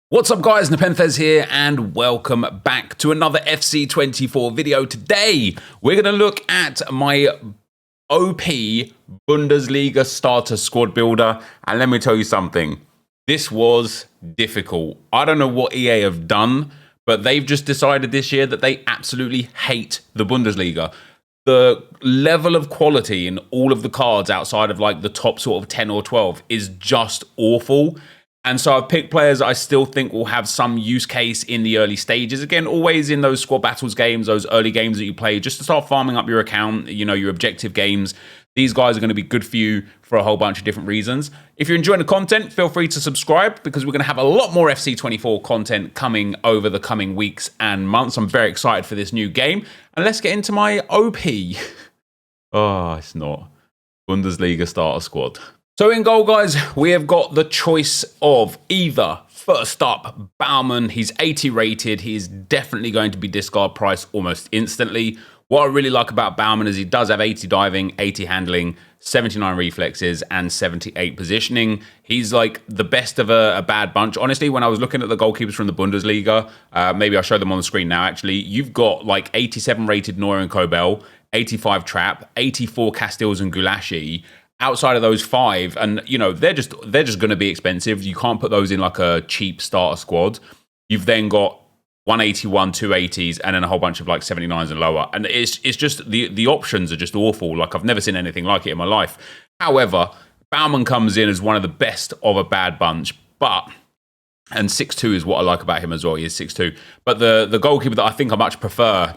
What's up guys, NepentheZ here and welcome back to another FC24 video. Today we're going to look at my OP Bundesliga starter squad builder, and let me tell you something, this was difficult. I don't know what EA have done, but they've just decided this year that they absolutely hate the Bundesliga. The level of quality in all of the cards outside of like the top sort of 10 or 12 is just awful. And so I've picked players I still think will have some use case in the early stages. Again, always in those squad battles games, those early games that you play, just to start farming up your account, you know, your objective games. These guys are going to be good for you for a whole bunch of different reasons. If you're enjoying the content, feel free to subscribe because we're going to have a lot more FC24 content coming over the coming weeks and months. I'm very excited for this new game. And let's get into my OP. Oh, it's not. Bundesliga starter squad. So in goal, guys, we have got the choice of either, first up, Baumann. He's 80 rated. He is definitely going to be discard price almost instantly. What I really like about Baumann is he does have 80 diving, 80 handling, 79 reflexes, and 78 positioning. He's like the best of a bad bunch. Honestly, when I was looking at the goalkeepers from the Bundesliga, maybe I'll show them on the screen now, actually, you've got like 87 rated Neuer and Kobel, 85 Trapp, 84 Castells and Gulaschi. Outside of those five, and you know, they're just going to be expensive. You can't put those in like a cheap starter squad. You've then got 181, 280s, and then a whole bunch of like 79s and lower. And it's just the options are just awful. Like I've never seen anything like it in my life. However, Baumann comes in as one of the best of a bad bunch, and 6'2" is what I like about him as well. He is 6'2". But the goalkeeper that I think I much prefer,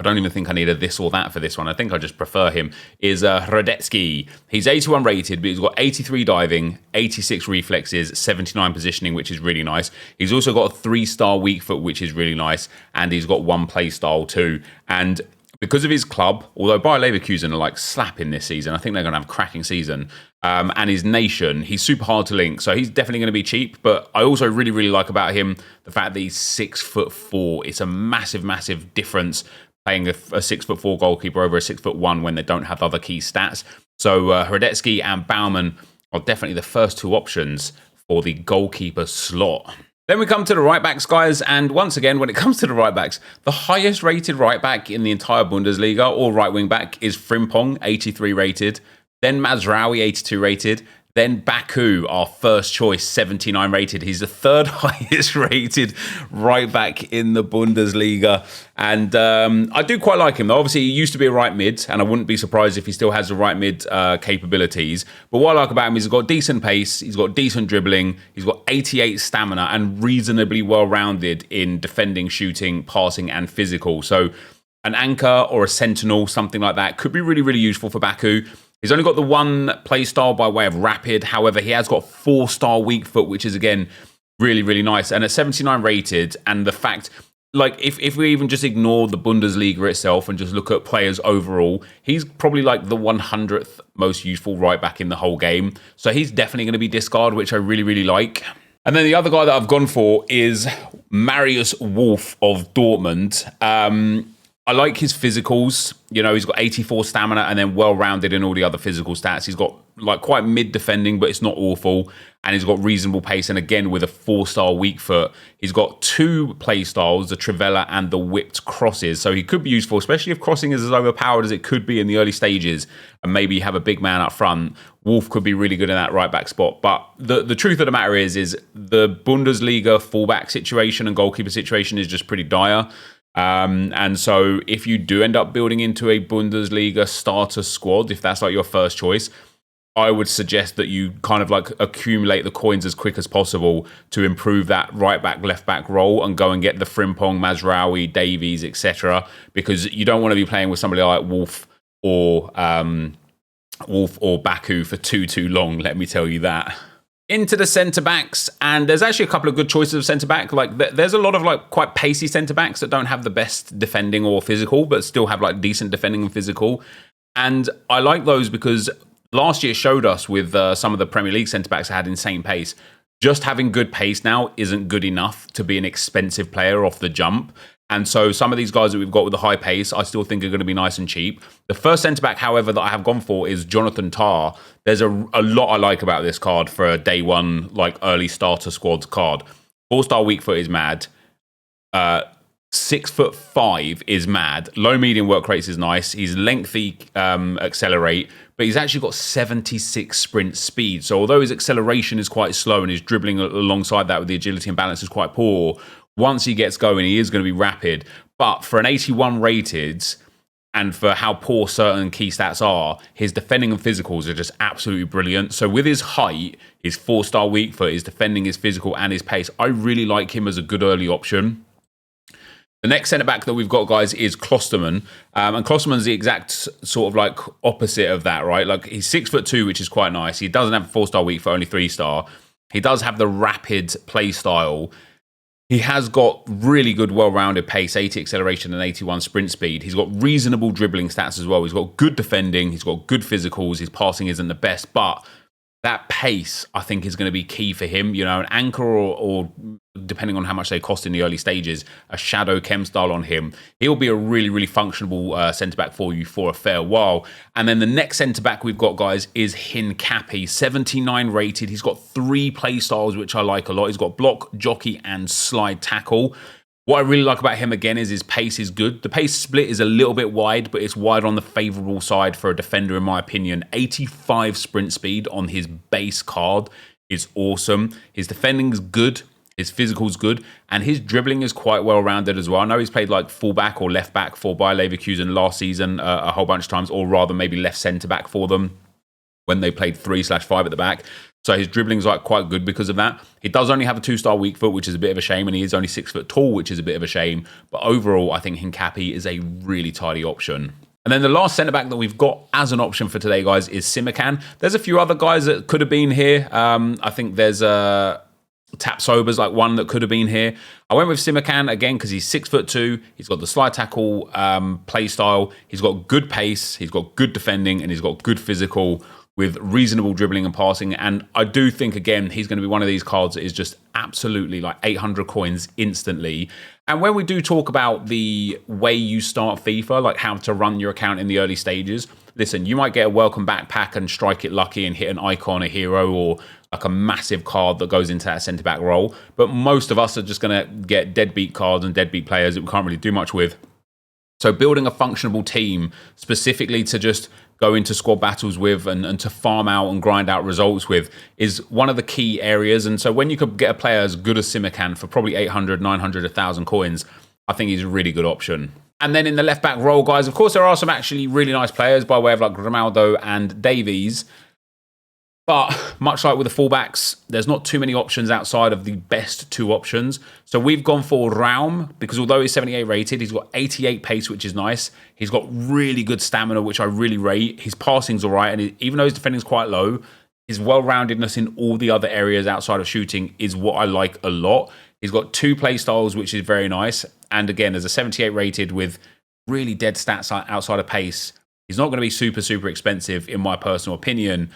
I don't even think I need a this or that for this one. I think I just prefer him, is Hradecky. He's 81 rated, but he's got 83 diving, 86 reflexes, 79 positioning, which is really nice. He's also got a 3-star weak foot, which is really nice. And he's got 1 play style too. And because of his club, although Bayer Leverkusen are like slapping this season, I think they're going to have a cracking season. And his nation, he's super hard to link. So he's definitely going to be cheap. But I also really, really like about him the fact that he's 6'4". It's a massive, massive difference playing a 6'4" goalkeeper over a 6'1" when they don't have other key stats. So Hradecky and Baumann are definitely the first two options for the goalkeeper slot. Then we come to the right backs, guys, and once again, when it comes to the right backs, the highest rated right back in the entire Bundesliga, or right wing back, is Frimpong, 83 rated, then Mazraoui, 82 rated, then Baku, our first choice, 79 rated. He's the third highest rated right back in the Bundesliga. And I do quite like him, though. Obviously, he used to be a right mid, and I wouldn't be surprised if he still has the right mid capabilities. But what I like about him is he's got decent pace, he's got decent dribbling, he's got 88 stamina, and reasonably well-rounded in defending, shooting, passing, and physical. So an anchor or a sentinel, something like that, could be really, really useful for Baku. He's only got the 1 play style by way of rapid. However, he has got 4-star weak foot, which is, again, really, really nice. And at 79 rated, and the fact, like, if we even just ignore the Bundesliga itself and just look at players overall, he's probably like the 100th most useful right back in the whole game. So he's definitely going to be discard, which I really, really like. And then the other guy that I've gone for is Marius Wolf of Dortmund. I like his physicals. You know, he's got 84 stamina and then well-rounded in all the other physical stats. He's got like quite mid-defending, but it's not awful. And he's got reasonable pace. And again, with a 4-star weak foot, he's got 2 play styles, the Trivela and the whipped crosses. So he could be useful, especially if crossing is as overpowered as it could be in the early stages. And maybe have a big man up front. Wolf could be really good in that right-back spot. But the truth of the matter is the Bundesliga fullback situation and goalkeeper situation is just pretty dire. And so if you do end up building into a Bundesliga starter squad, if that's like your first choice, I would suggest that you kind of like accumulate the coins as quick as possible to improve that right back, left back role and go and get the Frimpong, Mazraoui, Davies, etc. Because you don't want to be playing with somebody like Wolf or Baku for too long, let me tell you that. Into the centre-backs, and there's actually a couple of good choices of centre-back. Like, there's a lot of, like, quite pacey centre-backs that don't have the best defending or physical, but still have, like, decent defending and physical. And I like those because last year showed us with some of the Premier League centre-backs that had insane pace. Just having good pace now isn't good enough to be an expensive player off the jump. And so some of these guys that we've got with the high pace, I still think are going to be nice and cheap. The first centre-back, however, that I have gone for is Jonathan Tah. There's a lot I like about this card for a day one, like early starter squad card. 4-star weak foot is mad. 6'5" is mad. Low medium work rates is nice. He's lengthy, accelerate, but he's actually got 76 sprint speed. So although his acceleration is quite slow and his dribbling alongside that with the agility and balance is quite poor, once he gets going, he is going to be rapid. But for an 81 rated, and for how poor certain key stats are, his defending and physicals are just absolutely brilliant. So with his height, his 4-star weak foot, his defending, his physical, and his pace, I really like him as a good early option. The next centre-back that we've got, guys, is Klosterman. And Klosterman's the exact sort of like opposite of that, right? Like, he's 6'2", which is quite nice. He doesn't have a 4-star weak foot, only 3-star. He does have the rapid play style. He has got really good, well-rounded pace, 80 acceleration and 81 sprint speed. He's got reasonable dribbling stats as well. He's got good defending. He's got good physicals. His passing isn't the best, but that pace, I think, is going to be key for him. You know, an anchor or depending on how much they cost in the early stages, a shadow chem style on him. He'll be a really, really functional centre-back for you for a fair while. And then the next centre-back we've got, guys, is Hincapi, 79 rated. He's got 3 play styles, which I like a lot. He's got block, jockey, and slide tackle. What I really like about him, again, is his pace is good. The pace split is a little bit wide, but it's wide on the favourable side for a defender, in my opinion. 85 sprint speed on his base card is awesome. His defending is good. His physical's good. And his dribbling is quite well-rounded as well. I know he's played like full-back or left-back for Bayer Leverkusen last season a whole bunch of times, or rather maybe left centre-back for them when they played 3/5 at the back. So his dribbling's like quite good because of that. He does only have a 2-star weak foot, which is a bit of a shame, and he is only 6 foot tall, which is a bit of a shame. But overall, I think Hincapi is a really tidy option. And then the last centre-back that we've got as an option for today, guys, is Simakan. There's a few other guys that could have been here. I think there's Tapsoba's like one that could have been here. I went with Simakan again because he's 6'2". He's got the slide tackle play style. He's got good pace. He's got good defending, and he's got good physical with reasonable dribbling and passing. And I do think, again, he's going to be one of these cards that is just absolutely like 800 coins instantly. And when we do talk about the way you start FIFA, like how to run your account in the early stages, listen, you might get a welcome backpack and strike it lucky and hit an icon, a hero, or like a massive card that goes into that centre-back role. But most of us are just going to get deadbeat cards and deadbeat players that we can't really do much with. So building a functional team specifically to just go into squad battles with and to farm out and grind out results with is one of the key areas. And so when you could get a player as good as Simakan for probably 800, 900, 1,000 coins, I think he's a really good option. And then in the left-back role, guys, of course, there are some actually really nice players by way of like Grimaldo and Davies. But much like with the fullbacks, there's not too many options outside of the best 2 options. So we've gone for Raum because although he's 78 rated, he's got 88 pace, which is nice. He's got really good stamina, which I really rate. His passing's all right. And even though his defending's quite low, his well-roundedness in all the other areas outside of shooting is what I like a lot. He's got 2 play styles, which is very nice. And again, as a 78 rated with really dead stats outside of pace, he's not going to be super, super expensive in my personal opinion.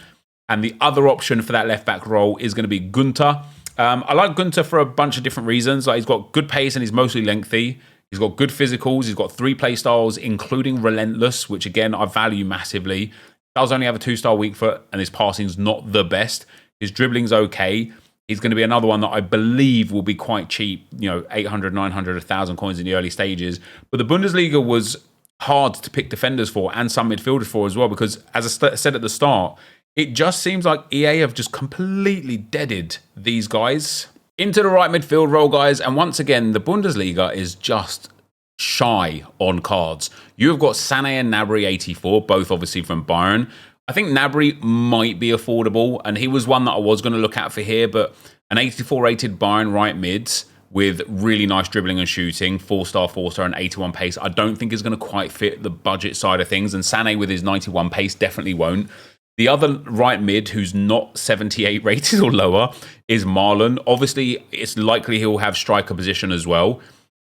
And the other option for that left-back role is going to be Gunter. I like Gunter for a bunch of different reasons. Like, he's got good pace and he's mostly lengthy. He's got good physicals. He's got 3 play styles, including Relentless, which, again, I value massively. Does only have a 2-star weak foot, and his passing's not the best. His dribbling's okay. He's going to be another one that I believe will be quite cheap, 800, 900, 1,000 coins in the early stages. But the Bundesliga was hard to pick defenders for and some midfielders for as well, because, as I said at the start, it just seems like EA have just completely deaded these guys. Into the right midfield role, guys. And once again, the Bundesliga is just shy on cards. You have got Sané and Gnabry 84, both obviously from Bayern. I think Gnabry might be affordable, and he was one that I was going to look at for here, but an 84 rated Bayern right mids with really nice dribbling and shooting, 4-star, 4-star, and 81 pace, I don't think is going to quite fit the budget side of things. And Sané with his 91 pace definitely won't. The other right mid who's not 78 rated or lower is Marlon. Obviously, it's likely he'll have striker position as well.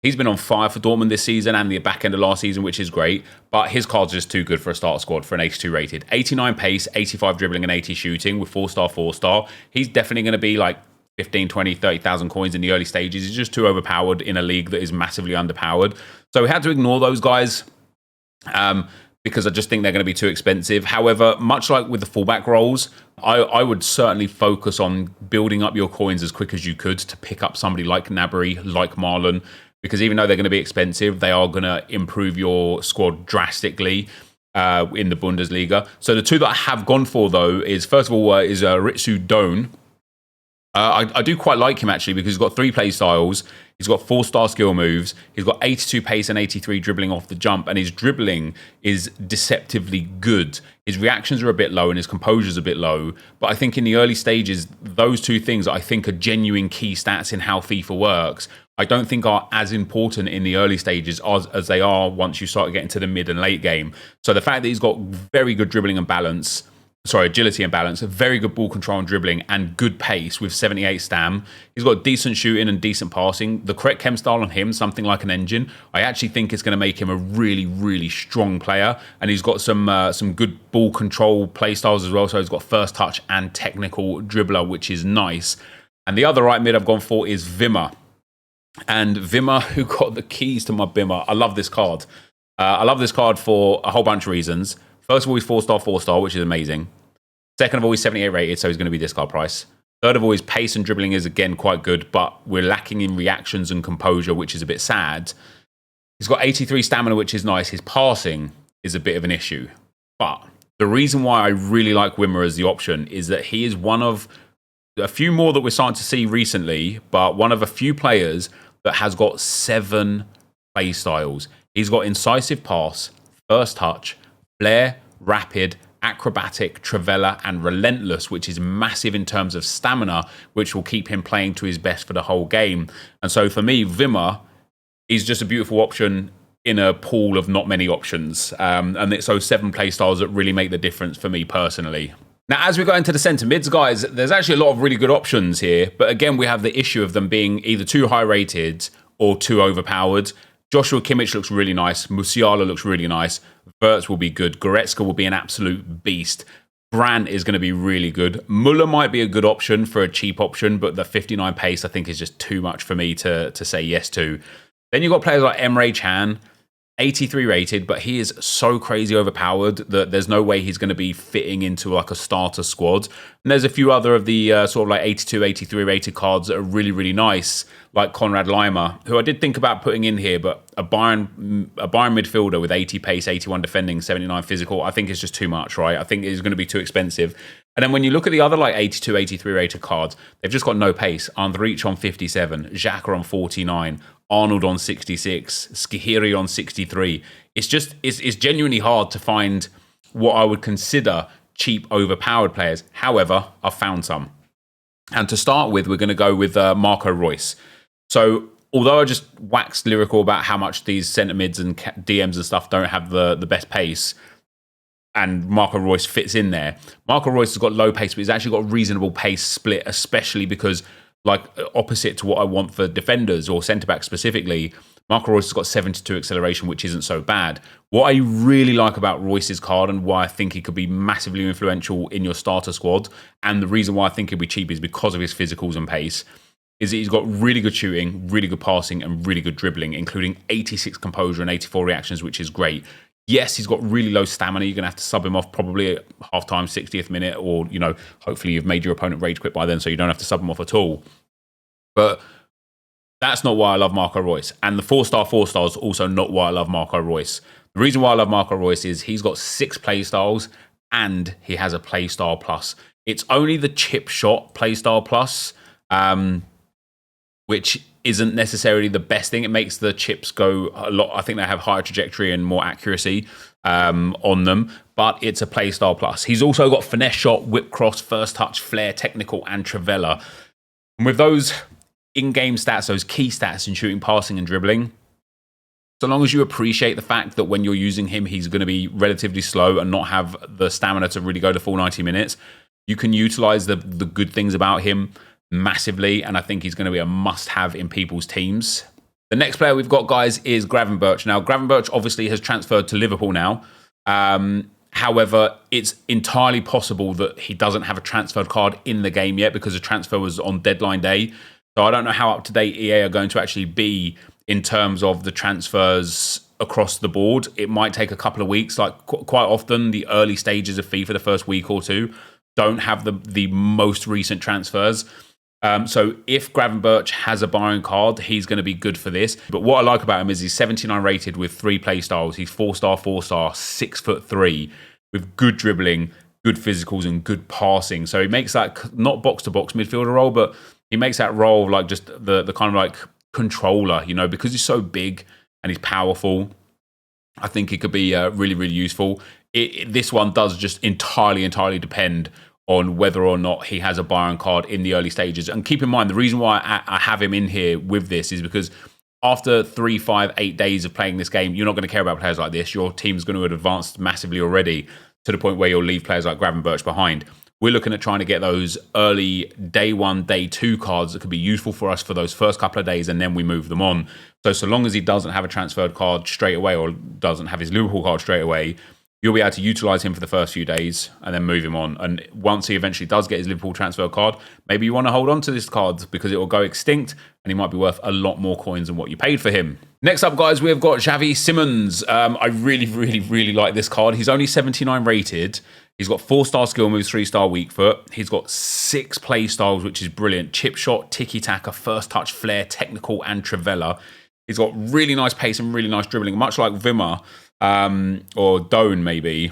He's been on fire for Dortmund this season and the back end of last season, which is great. But his card's just too good for a starter squad for an 82 rated. 89 pace, 85 dribbling, and 80 shooting with 4-star, 4-star. He's definitely going to be like 15, 20, 30,000 coins in the early stages. He's just too overpowered in a league that is massively underpowered. So we had to ignore those guys. Because I just think they're going to be too expensive. However, much like with the fullback roles, I would certainly focus on building up your coins as quick as you could to pick up somebody like Gnabry, like Marlon, because even though they're going to be expensive, they are going to improve your squad drastically in the Bundesliga. So the two that I have gone for, though, is first of all is Ritsu Doan. I do quite like him, actually, because he's got 3 play styles. He's got 4-star skill moves. He's got 82 pace and 83 dribbling off the jump. And his dribbling is deceptively good. His reactions are a bit low and his composure is a bit low. But I think in the early stages, those two things I think are genuine key stats in how FIFA works. I don't think are as important in the early stages as they are once you start getting to the mid and late game. So the fact that he's got very good dribbling and balance, agility and balance, a very good ball control and dribbling, and good pace with 78 stam. He's got decent shooting and decent passing. The correct chem style on him, something like an engine, I actually think is going to make him a really, really strong player. And he's got some good ball control play styles as well. So he's got first touch and technical dribbler, which is nice. And the other right mid I've gone for is Wimmer. And Wimmer, who got the keys to my Bimmer. I love this card. I love this card for a whole bunch of reasons. First of all, he's 4-star, which is amazing. Second of all, he's 78 rated, so he's going to be discard price. Third of all, his pace and dribbling is, again, quite good, but we're lacking in reactions and composure, which is a bit sad. He's got 83 stamina, which is nice. His passing is a bit of an issue. But the reason why I really like Wimmer as the option is that he is one of a few more that we're starting to see recently, but one of a few players that has got 7 play styles. He's got incisive pass, first touch, flair, rapid, acrobatic, trivela, and relentless, which is massive in terms of stamina, which will keep him playing to his best for the whole game. And so for me, Wimmer is just a beautiful option in a pool of not many options. And it's those 7 play styles that really make the difference for me personally. Now, as we go into the centre mids, guys, there's actually a lot of really good options here. But again, we have the issue of them being either too high rated or too overpowered. Joshua Kimmich looks really nice. Musiala looks really nice. Wirtz will be good. Goretzka will be an absolute beast. Brandt is going to be really good. Muller might be a good option for a cheap option, but the 59 pace I think is just too much for me to say yes to. Then you've got players like Emre Can, 83 rated, but he is so crazy overpowered that there's no way he's going to be fitting into like a starter squad. And there's a few other of the sort of like 82, 83 rated cards that are really, really nice, like Konrad Laimer, who I did think about putting in here, but a Bayern midfielder with 80 pace, 81 defending, 79 physical, I think is just too much, right? I think it's going to be too expensive. And then when you look at the other like 82, 83 rated cards, they've just got no pace. Andrich on 57, Xhaka on 49, Arnold on 66, Skihiri on 63. It's genuinely hard to find what I would consider cheap, overpowered players. However, I've found some. And to start with, we're going to go with Marco Reus. So although I just waxed lyrical about how much these centre mids and DMs and stuff don't have the best pace, and Marco Reus fits in there. Marco Reus has got low pace, but he's actually got reasonable pace split, especially because, like, opposite to what I want for defenders or centre-backs specifically, Marco Reus has got 72 acceleration, which isn't so bad. What I really like about Reus's card and why I think he could be massively influential in your starter squad, and the reason why I think he'll be cheap is because of his physicals and pace, is that he's got really good shooting, really good passing, and really good dribbling, including 86 composure and 84 reactions, which is great. Yes, he's got really low stamina. You're going to have to sub him off probably at half-time, 60th minute, or, you know, hopefully you've made your opponent rage quit by then, so you don't have to sub him off at all. But that's not why I love Marco Reus. And the 4-star is also not why I love Marco Reus. The reason why I love Marco Reus is he's got 6 play styles and he has a play style plus. It's only the chip shot play style plus, which isn't necessarily the best thing. It makes the chips go a lot. I think they have higher trajectory and more accuracy on them, but it's a play style plus. He's also got finesse shot, whip cross, first touch, flair, technical, and trivela. And with those in-game stats, those key stats in shooting, passing, and dribbling, so long as you appreciate the fact that when you're using him, he's going to be relatively slow and not have the stamina to really go the full 90 minutes, you can utilize the good things about him massively, and I think he's going to be a must-have in people's teams. The next player we've got, guys, is Gravenberch. Now, Gravenberch obviously has transferred to Liverpool now. However, it's entirely possible that he doesn't have a transferred card in the game yet because the transfer was on deadline day. So I don't know how up-to-date EA are going to actually be in terms of the transfers across the board. It might take a couple of weeks. Like quite often, the early stages of FIFA, the first week or two, don't have the most recent transfers. So if Gravenberch has a Bayern card, he's going to be good for this. But what I like about him is he's 79 rated with 3 play styles. He's 4-star, 4-star, 6'3", with good dribbling, good physicals, and good passing. So he makes that not box-to-box midfielder role, but he makes that role like just the kind of like controller, you know, because he's so big and he's powerful. I think it could be really, really useful. This one does just entirely depend on whether or not he has a Bayern card in the early stages. And keep in mind, the reason why I have him in here with this is because after 3, 5, 8 days of playing this game, you're not going to care about players like this. Your team's going to have advanced massively already to the point where you'll leave players like Gravenberch behind. We're looking at trying to get those early day 1, day 2 cards that could be useful for us for those first couple of days, and then we move them on. So long as he doesn't have a transferred card straight away or doesn't have his Liverpool card straight away, you'll be able to utilise him for the first few days and then move him on. And once he eventually does get his Liverpool transfer card, maybe you want to hold on to this card because it will go extinct and he might be worth a lot more coins than what you paid for him. Next up, guys, we've got Xavi Simons. I really like this card. He's only 79 rated. He's got 4-star skill moves, 3-star weak foot. He's got 6 play styles, which is brilliant. Chip shot, tiki-taka, first touch, flair, technical, and trivela. He's got really nice pace and really nice dribbling, much like Wimmer. Or Doan maybe.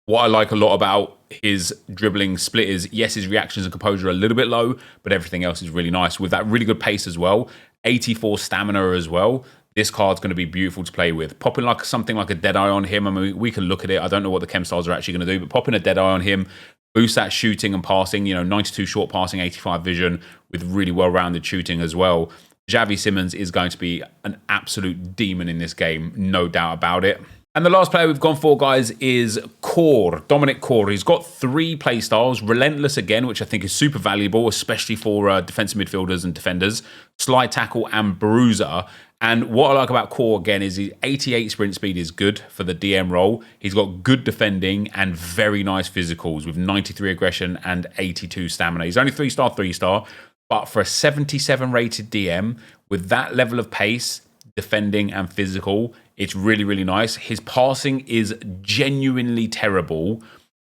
What I like a lot about his dribbling split is, yes, his reactions and composure are a little bit low, but everything else is really nice with that really good pace as well. 84 stamina as well. This card's going to be beautiful to play with. Popping like something like a Deadeye on him. I mean, we can look at it. I don't know what the chem styles are actually going to do, but popping a Deadeye on him, boost that shooting and passing. You know, 92 short passing, 85 vision with really well-rounded shooting as well. Xavi Simons is going to be an absolute demon in this game, no doubt about it. And the last player we've gone for, guys, is Core, Dominic Core. He's got 3 play styles. Relentless again, which I think is super valuable, especially for defensive midfielders and defenders. Slide tackle and bruiser. And what I like about Core, again, is his 88 sprint speed is good for the DM role. He's got good defending and very nice physicals with 93 aggression and 82 stamina. He's only 3-star, 3-star. But for a 77 rated DM, with that level of pace, defending and physical, it's really nice. His passing is genuinely terrible.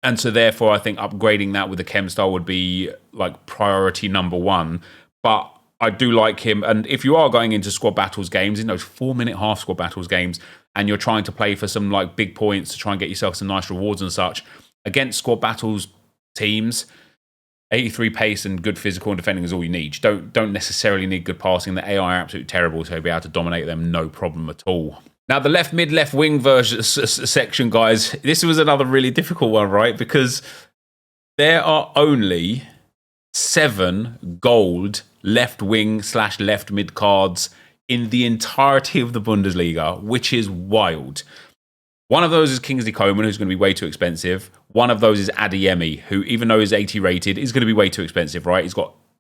And so therefore, I think upgrading that with the chem style would be like priority number 1. But I do like him. And if you are going into squad battles games, in those 4-minute half squad battles games, and you're trying to play for some like big points to try and get yourself some nice rewards and such, against squad battles teams, 83 pace and good physical and defending is all you need. You don't necessarily need good passing. The AI are absolutely terrible, so you'll be able to dominate them no problem at all. Now, the left mid, left wing version section, guys, this was another really difficult one, right? Because there are only 7 gold left wing / left mid cards in the entirety of the Bundesliga, which is wild. One of those is Kingsley Coman, who's going to be way too expensive. One of those is Adeyemi, who, even though he's 80 rated, is going to be way too expensive, right?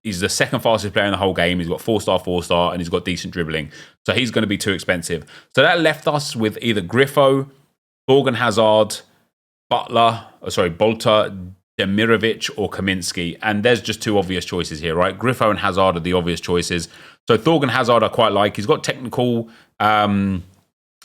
He's the second fastest player in the whole game. He's got 4-star, 4-star, and he's got decent dribbling. So he's going to be too expensive. So that left us with either Griffo, Thorgan Hazard, Bolta, Demirovic, or Kaminsky. And there's just 2 obvious choices here, right? Griffo and Hazard are the obvious choices. So Thorgan Hazard I quite like. He's got technical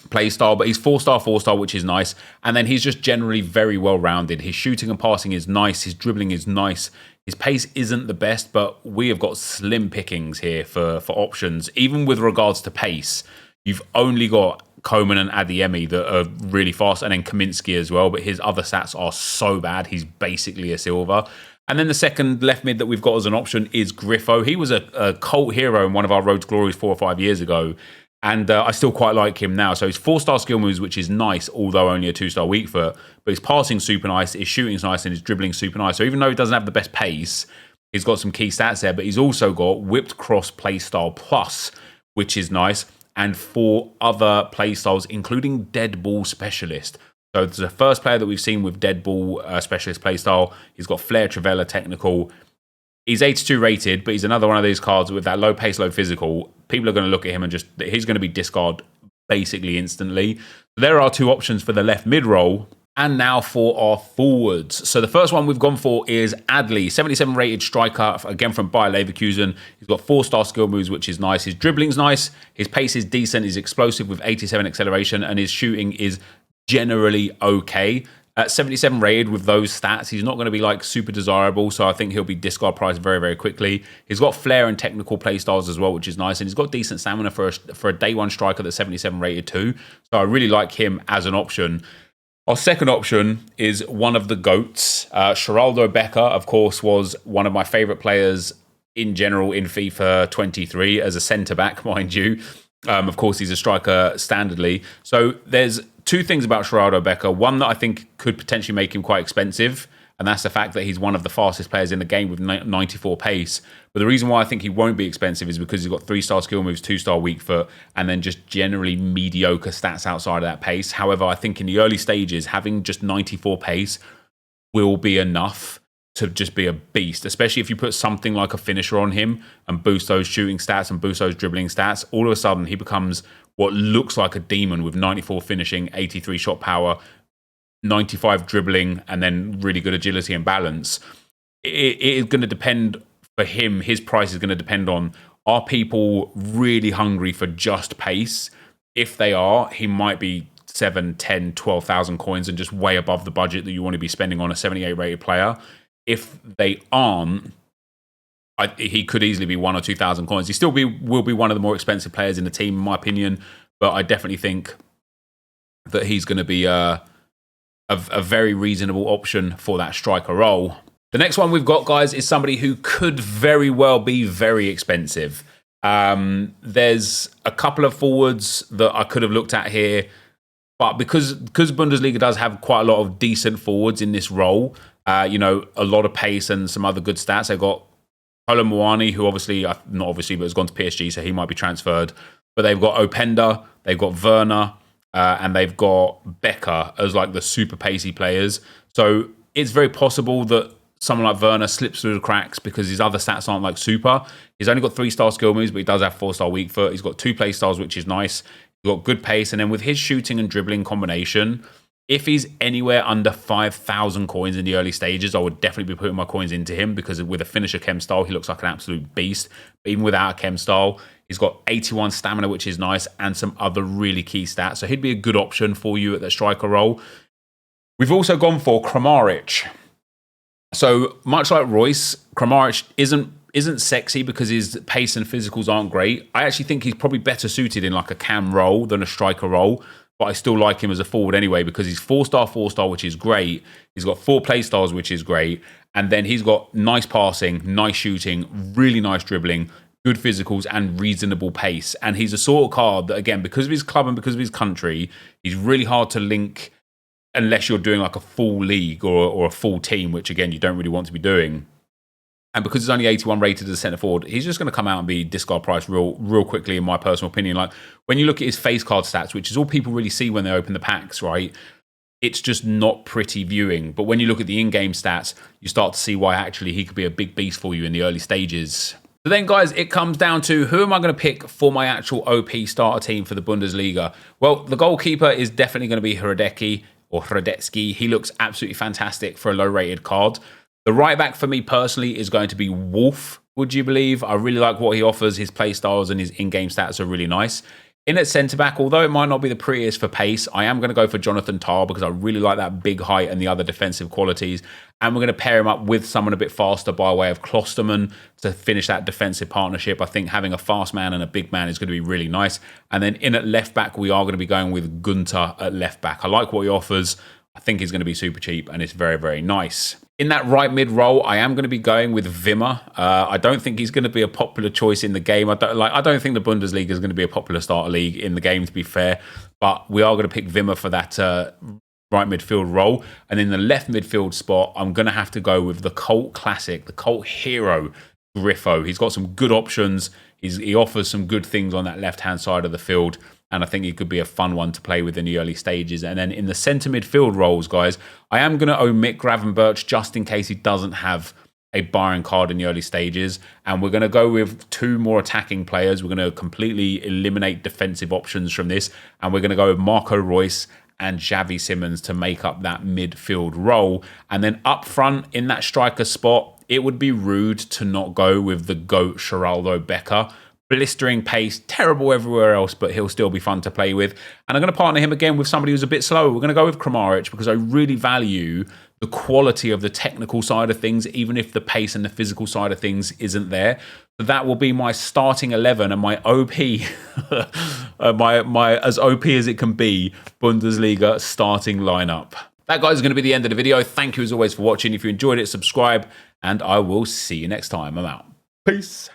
play style, but he's 4-star, 4-star, which is nice. And then he's just generally very well rounded. His shooting and passing is nice. His dribbling is nice. His pace isn't the best, but we have got slim pickings here for options. Even with regards to pace, you've only got Coman and Adeyemi that are really fast, and then Kaminsky as well, but his other stats are so bad. He's basically a silver. And then the second left mid that we've got as an option is Griffo. He was a cult hero in one of our Road to Glories 4 or 5 years ago. And I still quite like him now. So he's 4-star skill moves, which is nice, although only a 2-star weak foot. But his passing super nice, his shooting's nice, and his dribbling super nice. So even though he doesn't have the best pace, he's got some key stats there. But he's also got whipped cross play style plus, which is nice, and 4 other play styles, including dead ball specialist. So it's the first player that we've seen with dead ball specialist play style. He's got flair, trivela, technical. He's 82 rated, but he's another one of these cards with that low pace, low physical. People are going to look at him and he's going to be discard basically instantly. There are 2 options for the left mid role. And now for our forwards. So the first one we've gone for is Adli, 77 rated striker, again from Bayer Leverkusen. He's got 4-star skill moves, which is nice. His dribbling's nice. His pace is decent. He's explosive with 87 acceleration, and his shooting is generally okay. At 77 rated with those stats, he's not going to be like super desirable, so I think he'll be discard priced very, very quickly. He's got flair and technical play styles as well, which is nice, and he's got decent stamina for a day one striker that's 77 rated too. So I really like him as an option. Our second option is one of the GOATs. Geraldo Becker, of course, was one of my favourite players in general in FIFA 23 as a centre-back, mind you. Of course, he's a striker standardly. So there's two things about Geraldo Becker. One that I think could potentially make him quite expensive, and that's the fact that he's one of the fastest players in the game with 94 pace. But the reason why I think he won't be expensive is because he's got 3-star skill moves, 2-star weak foot, and then just generally mediocre stats outside of that pace. However, I think in the early stages, having just 94 pace will be enough to just be a beast, especially if you put something like a finisher on him and boost those shooting stats and boost those dribbling stats. All of a sudden, he becomes what looks like a demon with 94 finishing, 83 shot power, 95 dribbling, and then really good agility and balance. It is going to depend for him. His price is going to depend on, are people really hungry for just pace? If they are, he might be 7, 10, 12,000 coins and just way above the budget that you want to be spending on a 78 rated player. If they aren't, he could easily be 1,000 or 2,000 coins. He still will be one of the more expensive players in the team, in my opinion. But I definitely think that he's going to be a very reasonable option for that striker role. The next one we've got, guys, is somebody who could very well be very expensive. There's a couple of forwards that I could have looked at here, but because Bundesliga does have quite a lot of decent forwards in this role, a lot of pace and some other good stats. They've got callum, who obviously, not obviously, but has gone to PSG, so he might be transferred. But they've got Openda, they've got Werner, and they've got Becker as like the super pacey players. So it's very possible that someone like Werner slips through the cracks because his other stats aren't like super. He's only got 3-star skill moves, but he does have 4-star weak foot. He's got 2 play styles, which is nice. He's got good pace. And then with his shooting and dribbling combination, if he's anywhere under 5,000 coins in the early stages, I would definitely be putting my coins into him because with a finisher chem style, he looks like an absolute beast. But even without a chem style, he's got 81 stamina, which is nice, and some other really key stats. So he'd be a good option for you at the striker role. We've also gone for Kramaric. So much like Royce, Kramaric isn't sexy because his pace and physicals aren't great. I actually think he's probably better suited in like a cam role than a striker role. But I still like him as a forward anyway because he's 4-star, which is great. He's got 4 play styles, which is great. And then he's got nice passing, nice shooting, really nice dribbling, good physicals, and reasonable pace. And he's a sort of card that, again, because of his club and because of his country, he's really hard to link unless you're doing like a full league or a full team, which, again, you don't really want to be doing. And because he's only 81 rated as a centre forward, he's just going to come out and be discard price real quickly, in my personal opinion. Like when you look at his face card stats, which is all people really see when they open the packs, right? It's just not pretty viewing. But when you look at the in-game stats, you start to see why actually he could be a big beast for you in the early stages. So then, guys, it comes down to who am I going to pick for my actual OP starter team for the Bundesliga? Well, the goalkeeper is definitely going to be Hradecky. He looks absolutely fantastic for a low-rated card. The right back for me personally is going to be Wolf, would you believe? I really like what he offers. His play styles and his in-game stats are really nice. In at centre-back, although it might not be the prettiest for pace, I am going to go for Jonathan Tah because I really like that big height and the other defensive qualities. And we're going to pair him up with someone a bit faster by way of Klosterman to finish that defensive partnership. I think having a fast man and a big man is going to be really nice. And then in at left-back, we are going to be going with Gunter at left-back. I like what he offers. I think he's going to be super cheap and it's very, very nice. In that right mid role, I am going to be going with Wimmer. I don't think he's going to be a popular choice in the game. I don't think the Bundesliga is going to be a popular starter league in the game, to be fair. But we are going to pick Wimmer for that right midfield role. And in the left midfield spot, I'm going to have to go with the cult classic, the cult hero, Griffo. He's got some good options. He offers some good things on that left-hand side of the field. And I think he could be a fun one to play with in the early stages. And then in the centre midfield roles, guys, I am going to omit Gravenberch just in case he doesn't have a Bayern card in the early stages. And we're going to go with 2 more attacking players. We're going to completely eliminate defensive options from this. And we're going to go with Marco Reus and Xavi Simons to make up that midfield role. And then up front in that striker spot, it would be rude to not go with the GOAT Geraldo Becker. blistering pace, terrible everywhere else, but he'll still be fun to play with. And I'm going to partner him again with somebody who's a bit slower. We're going to go with Kramaric because I really value the quality of the technical side of things, even if the pace and the physical side of things isn't there. So that will be my starting 11 and my OP, my as OP as it can be, Bundesliga starting lineup. That, guys, is going to be the end of the video. Thank you as always for watching. If you enjoyed it, subscribe, and I will see you next time. I'm out. Peace.